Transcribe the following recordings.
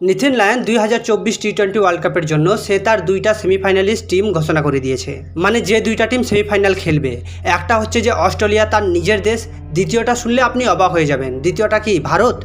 Nithin lion 2024 টি-20 world কাপের জন্য সে তার দুইটা সেমিফাইনালিস্ট টিম ঘোষণা করে দিয়েছে। মানে যে দুইটা টিম সেমিফাইনাল খেলবে, একটা হচ্ছে যে অস্ট্রেলিয়া তার নিজের দেশ, দ্বিতীয়টা শুনলে আপনি অবাক হয়ে যাবেন। দ্বিতীয়টা কি ভারত?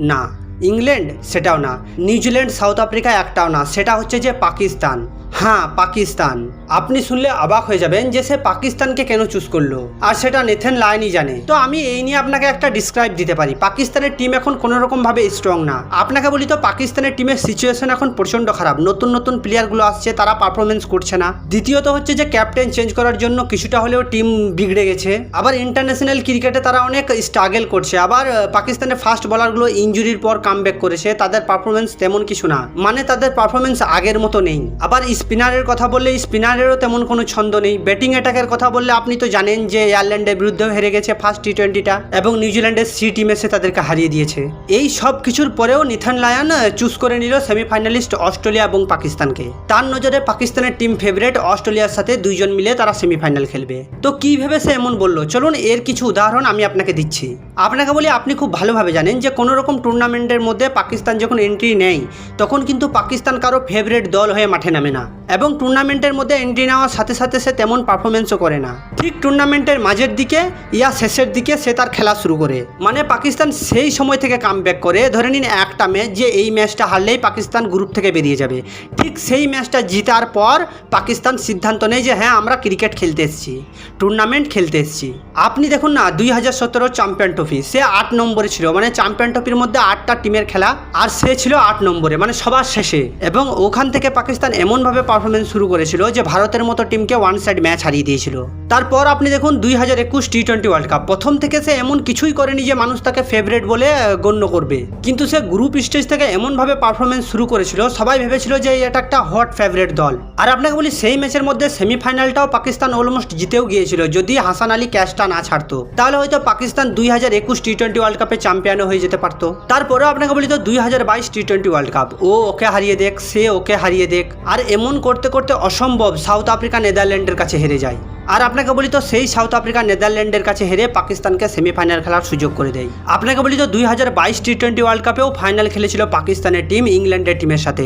না। ইংল্যান্ড? সেটাও না। নিউজিল্যান্ড, সাউথ আফ্রিকা একটাও না, সেটা হচ্ছে যে পাকিস্তান। হ্যাঁ, পাকিস্তান। আপনি শুনলে অবাক হয়ে যাবেন যে সে পাকিস্তানকে কেন চুজ করলো, আর সেটা নিথিন লায়নই জানে। তো আমি এই নিয়ে আপনাকে একটা ডিসক্রাইব দিতে পারি। পাকিস্তানের টিম এখন কোনো রকম ভাবে স্ট্রং না। আপনাকে বলি তো, পাকিস্তানের টিমের সিচুয়েশন এখন প্রচন্ড খারাপ। নতুন নতুন প্লেয়ারগুলো আসছে, তারা পারফরমেন্স করছে না। দ্বিতীয়ত হচ্ছে যে ক্যাপ্টেন চেঞ্জ করার জন্য কিছুটা হলেও টিম বিগড়ে গেছে। আবার ইন্টারন্যাশনাল ক্রিকেটে তারা অনেক স্ট্রাগল করছে। আবার পাকিস্তানের ফাস্ট বলারগুলো ইনজুরির পর কামব্যাক করেছে, তাদের পারফরমেন্স তেমন কিছু না, মানে তাদের পারফরমেন্স আগের মতো নেই। আবার স্পিনারের কথা বললে স্পিনারেরও তেমন কোনো ছন্দ নেই। ব্যাটিং অ্যাটাকের কথা বললে আপনি তো জানেন যে আয়ারল্যান্ডের বিরুদ্ধেও হেরে গেছে ফার্স্ট টি-20টা, এবং নিউজিল্যান্ডের সি টিম এসে তাদেরকে হারিয়ে দিয়েছে। এই সব কিছুর পরেও নিথিন লায়ন চুজ করে নিল সেমিফাইনালিস্ট অস্ট্রেলিয়া এবং পাকিস্তানকে। তার নজরে পাকিস্তানের টিম ফেভারিট অস্ট্রেলিয়ার সাথে দুইজন মিলে তারা সেমিফাইনাল খেলবে। তো কি ভেবে সে এমন বললো, চলুন এর কিছু উদাহরণ আমি আপনাকে দিচ্ছি। আপনাকে বলি, আপনি খুব ভালোভাবে জানেন যে কোনো রকম টুর্নামেন্টের মধ্যে পাকিস্তান যখন এন্ট্রি নেয়, তখন কিন্তু পাকিস্তান কারো ফেভারিট দল হয়ে মাঠে নামে না, এবং টুর্নামেন্টের মধ্যে এন্ট্রি নেওয়ার সাথে সাথে সে তেমন পারফরমেন্সও করে না। ঠিক টুর্নামেন্টের মাঝের দিকে ইয়া শেষের দিকে সে তার খেলা শুরু করে। মানে পাকিস্তান সেই সময় থেকে কামব্যাক করে। ধরে নিন একটা ম্যাচ, যে এই ম্যাচটা হারলেই পাকিস্তান গ্রুপ থেকে বেরিয়ে যাবে, ঠিক সেই ম্যাচটা জিতার পর পাকিস্তান সিদ্ধান্ত নেয় যে হ্যাঁ, আমরা ক্রিকেট খেলতে এসেছি, টুর্নামেন্ট খেলতে এসেছি। আপনি দেখুন না, 2017 চ্যাম্পিয়ন ট্রফি সে 8 নম্বরে ছিল। মানে চ্যাম্পিয়ন ট্রফির মধ্যে 8টা টিমের খেলা, আর সে ছিল 8 নম্বরে, মানে সবার শেষে। এবং ওখান থেকে পাকিস্তান এমনভাবে পারফরমেন্স শুরু করেছিল যে ভারতের মতো টিমকে ওয়ান সাইড ম্যাচ হারিয়ে দিয়েছিল। তারপর আপনি দেখুন 2021 টি-20 ওয়ার্ল্ড কাপ, প্রথম থেকে সে এমন কিছুই করেনি যে মানুষ তাকে ফেভারিট বলে গণ্য করবে, কিন্তু সে গ্রুপ স্টেজ থেকে এমনভাবে পারফরমেন্স শুরু করেছিল, সবাই ভেবেছিল যে এটা একটা হট ফেভারিট দল। আর আপনাকে বলি, সেই ম্যাচের মধ্যে সেমিফাইনালটাও পাকিস্তান অলমোস্ট জিতেও গিয়েছিল। যদি হাসান আলী ক্যাচটা না ছাড়তো, তাহলে হয়তো পাকিস্তান 2021 টি-20 ওয়ার্ল্ড কাপে চ্যাম্পিয়নও হয়ে যেতে পারতো। তারপরেও আপনাকে বলি তো, 2022 টি-20 ওয়ার্ল্ড কাপ, ও ওকে হারিয়ে দেখ, সে ওকে হারিয়ে দেখ, আর এমন করতে করতে অসম্ভব সাউথ আফ্রিকা নেদারল্যান্ডের কাছে হেরে যায়। আর আপনাকে বলি তো, সেই সাউথ আফ্রিকা নেদারল্যান্ডের কাছে হেরে পাকিস্তানকে সেমিফাইনাল খেলার সুযোগ করে দেয়। আপনাকে বলি তো, 2022 টি-20 ওয়ার্ল্ড কাপেও ফাইনাল খেলেছিল পাকিস্তানের টিম ইংল্যান্ডের টিমের সাথে,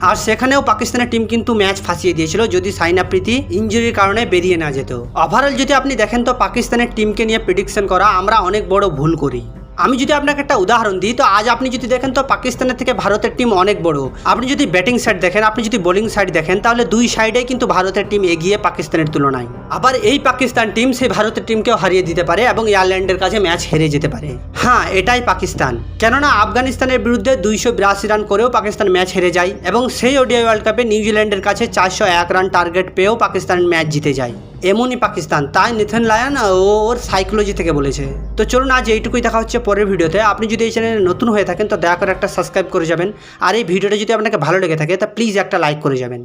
আর সেখানেও পাকিস্তানের টিম কিন্তু ম্যাচ ফাঁসিয়ে দিয়েছিল যদি সাইন আফ্রিদি ইঞ্জুরির কারণে বেরিয়ে না যেত। ওভারঅল যদি আপনি দেখেন তো পাকিস্তানের টিমকে নিয়ে প্রেডিকশন করা আমরা অনেক বড় ভুল করি। আমি যদি আপনাকে একটা উদাহরণ দিই, তো আজ আপনি যদি দেখেন তো পাকিস্তানের থেকে ভারতের টিম অনেক বড়। আপনি যদি ব্যাটিং সাইড দেখেন, আপনি যদি বোলিং সাইড দেখেন, তাহলে দুই সাইডেই কিন্তু ভারতের টিম এগিয়ে পাকিস্তানের তুলনায়। আবার এই পাকিস্তান টিম সেই ভারতের টিমকেও হারিয়ে দিতে পারে এবং আয়ারল্যান্ডের কাছে ম্যাচ হেরে যেতে পারে। হ্যাঁ, এটাই পাকিস্তান। কেননা আফগানিস্তানের বিরুদ্ধে 282 রান করেও পাকিস্তান ম্যাচ হেরে যায়, এবং সেই ওডিআই ওয়ার্ল্ড কাপে নিউজিল্যান্ডের কাছে 401 রান টার্গেট পেয়েও পাকিস্তান ম্যাচ জিতে যায়। এমনই পাকিস্তান, তাই নিথিন লায়ন ওর সাইকোলজি থেকে বলেছে। তো চলুন আজ এইটুকুই, দেখা হচ্ছে পরের ভিডিওতে। আপনি যদি এই চ্যানেলে নতুন হয়ে থাকেন তো দয়া করে একটা সাবস্ক্রাইব করে যাবেন, আর এই ভিডিওটা যদি আপনাকে ভালো লেগে থাকে তা প্লিজ একটা লাইক করে যাবেন।